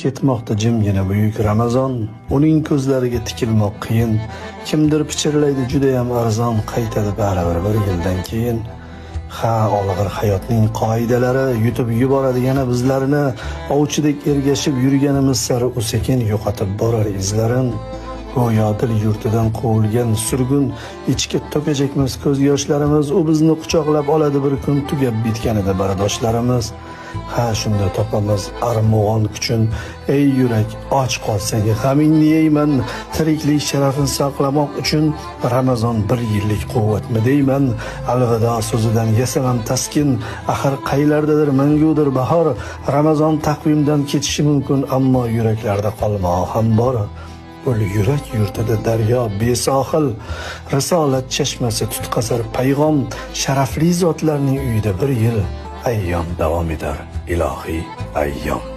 Ketmoqda jimgina buyuk Ramazon, uning ko'zlariga tikilmoq qiyin. Kimdir pichirlaydi judayam arzon, qaytadi baribir bir yildan keyin. Ha, olg'ir hayotning qoidalari yutib yuboradi yana bizlarini, ovchidek ergashib yurganimiz sari u sekin yo'qotib borar izlarin. Go'yo dil yurtidan quvilgan surgun, ichki to'kajakmiz ko'z yoshlarimiz, u bizni quchoqlab oladi bir kun, tugab bitganida bardoshlarimiz. Ha, shunda topamiz armug'on kuchun, ey yurak och qolsang g'amingni yeyman, tiriklik sharafini saqlamoq uchun Ramazon bir yillik quvvatmi deyman. Alvido so'zidan yasamam taskin, axir qaylardadir mangudir bahor. Ramazon taqvimdan ketishi mumkin, ammo yuraklarda qolmog'i ham bor. Ul yurak yurtida daryo besohil, risolat chashmasi tutqazar payg'om, sharafli zotlarning uyida bir yil ayyom davom etar, ilohiy ayyom.